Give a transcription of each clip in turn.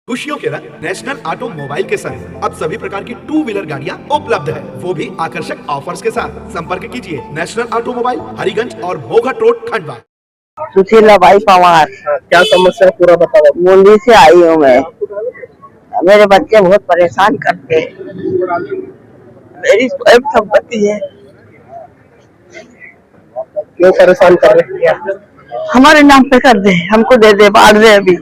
खुशियों के रंग नेशनल ऑटोमोबाइल के संग अब सभी प्रकार की टू व्हीलर गाड़ियां उपलब्ध है, वो भी आकर्षक ऑफर्स के साथ। संपर्क कीजिए नेशनल ऑटोमोबाइल, हरिगंज और भोगट रोड, खंडवा। सुशीला बाई पवार। क्या समस्या पूरा बताओ। मुंडी से आई हूँ मैं। मेरे बच्चे बहुत परेशान करते हैं। मेरी स्वयं संपत्ति है। क्यों परेशान कर रही है? हमारे नाम पे कर दे, हमको दे दे, बांट दे। अभी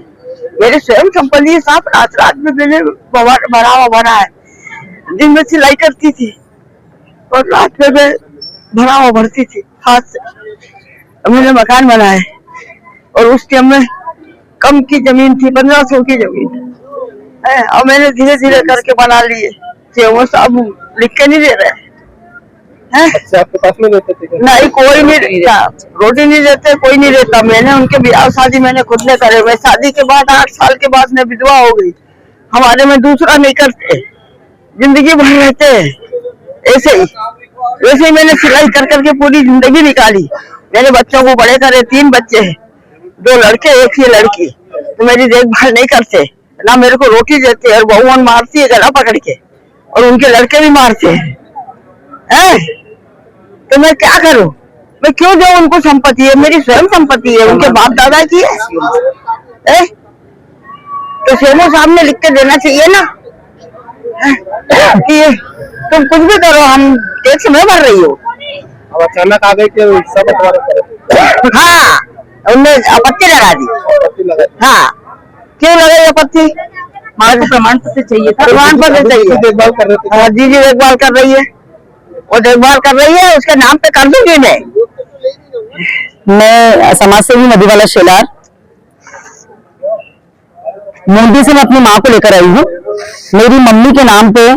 मेरे स्वयं संपत्ति है। साहब रात में मैंने भरा है। दिन में सिलाई करती थी और रात में मैं भरा भरती थी हाथ से। मैंने मकान बनाए और उस टाइम में कम की जमीन थी, 1500 की जमीन है, और मैंने धीरे धीरे करके बना लिए। वो सब लिख के नहीं दे रहे हैं। अच्छा, आपके पास में रहते थे? नहीं, कोई नहीं रहता, रोटी नहीं देते, कोई नहीं रहता। मैंने उनके ब्याह शादी मैंने खुद ने करे। मैं शादी के बाद 8 साल के बाद मैं विधवा हो गई। हमारे में दूसरा नहीं करते, जिंदगी भर रहते ऐसे ही। वैसे ही मैंने सिलाई कर करके पूरी जिंदगी निकाली। मेरे बच्चों को बड़े करे, 3 बच्चे हैं, 2 लड़के 1 ही लड़की। तो मेरी देखभाल नहीं करते ना, मेरे को रोटी देते, और बहुवन मारती है गला पकड़ के, और उनके लड़के भी मारते हैं। तो मैं क्या करूं? मैं क्यों दूं उनको? संपत्ति है, मेरी स्वयं संपत्ति है, उनके बाप दादा की है। तो सीएमओ साहब ने लिख के देना चाहिए ना कि तुम कुछ भी करो, हम टैक्स में भर रही हो। अब अचानक आ गए कि हिस्सा बंटवारा करो? हाँ, उनने आपत्ति लगा दी। हाँ, क्यों लगाई आपत्ति? माँ को प्रमाण पत्र चाहिए था। प्रमाण पत्र चाहिए। देखभाल कर रहे थे? हाँ जी, देखभाल कर रही है, वो देखभाल कर रही है, उसके नाम पे कर दूंगी मैं समाज सेवी मधुबाला शेलार। मुंडी से मैं अपनी माँ को लेकर आई हूँ। मेरी मम्मी के नाम पे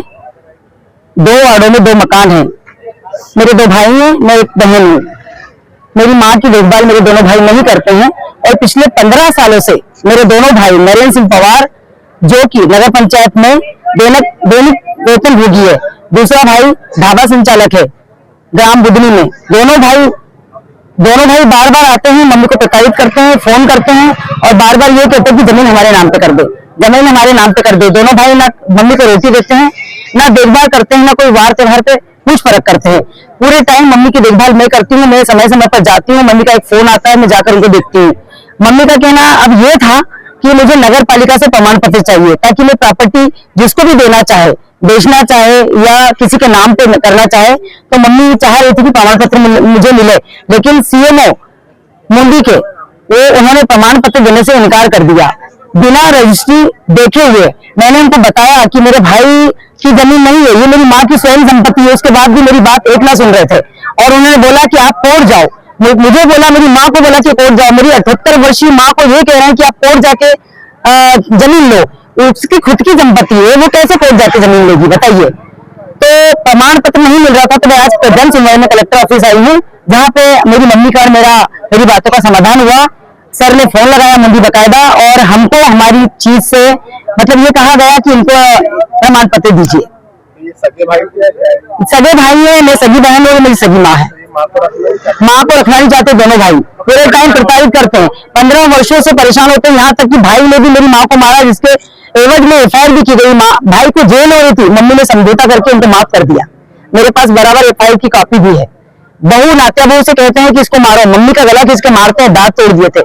2 वार्डों में 2 मकान हैं। मेरे 2 भाई हैं, मैं एक बहन हूँ। मेरी माँ की देखभाल मेरे दोनों भाई नहीं करते हैं, और पिछले 15 सालों से मेरे दोनों भाई, नरेंद्र सिंह पवार जो कि नगर पंचायत में दैनिक वेतन भोगी है, दूसरा भाई ढाबा संचालक है ग्राम बुधनी में। दोनों भाई बार बार आते हैं, मम्मी को प्रताड़ित करते हैं, फोन करते हैं, और बार बार ये कहते हैं कि जमीन हमारे नाम पे कर दे, जमीन हमारे नाम पे कर दे। दोनों भाई ना मम्मी को रोटी देते हैं, ना देखभाल करते हैं, ना कोई वार त्योहार पे कुछ फर्क करते हैं। पूरे टाइम मम्मी की देखभाल मैं करती हूँ। मैं समय समय पर जाती हूँ, मम्मी का एक फोन आता है, मैं जाकर उनको देखती हूँ। मम्मी का कहना अब ये था कि मुझे नगर पालिका से प्रमाण पत्र चाहिए, ताकि मैं प्रॉपर्टी जिसको भी देना चाहे, बेचना चाहे या किसी के नाम पे करना चाहे, तो मम्मी चाह रही थी कि प्रमाण पत्र मुझे मिले। लेकिन सीएमओ मुंडी के उन्होंने प्रमाण पत्र देने से इनकार कर दिया, बिना रजिस्ट्री देखे हुए। मैंने उनको बताया कि मेरे भाई की जमीन नहीं है, ये मेरी माँ की स्वयं संपत्ति है। उसके बाद भी मेरी बात एक ना सुन रहे थे, और उन्होंने बोला कि आप कोर्ट जाओ। मुझे बोला, मेरी माँ को बोला कि कोर्ट जाओ। मेरी 78 वर्षीय माँ को ये कह रहे हैं कि आप कोर्ट जाके जमीन लो, उसकी खुद की संपत्ति है, वो कैसे कोर्ट जाके जमीन लेगी बताइए। तो प्रमाण पत्र नहीं मिल रहा था, तो मैं आज जन सुनवाई में कलेक्टर ऑफिस आई हूँ, जहाँ पे मेरी मम्मी का और मेरी बातों का समाधान हुआ। सर ने फोन लगाया मुंडी बकायदा, और हमको हमारी चीज से मतलब ये कहा गया कि इनको प्रमाण पत्र दीजिए। सगे भाई है, मैं सगी बहन हूँ, मेरी सगी माँ है। माँ को रखना नहीं चाहते दोनों भाई, पूरे टाइम प्रताड़ित करते हैं। 15 वर्षों से परेशान होते हैं। यहाँ तक कि भाई ने भी मेरी माँ को मारा, जिसके एवज में FIR भी की गई। भाई को जेल हो रही थी, मम्मी ने समझौता करके उनको माफ कर दिया। मेरे पास बराबर FIR की कॉपी भी है। बहू नात्या बहू से कहते हैं कि इसको मारो, मम्मी का गला खींच के मारते हैं, दांत तोड़ दिए थे।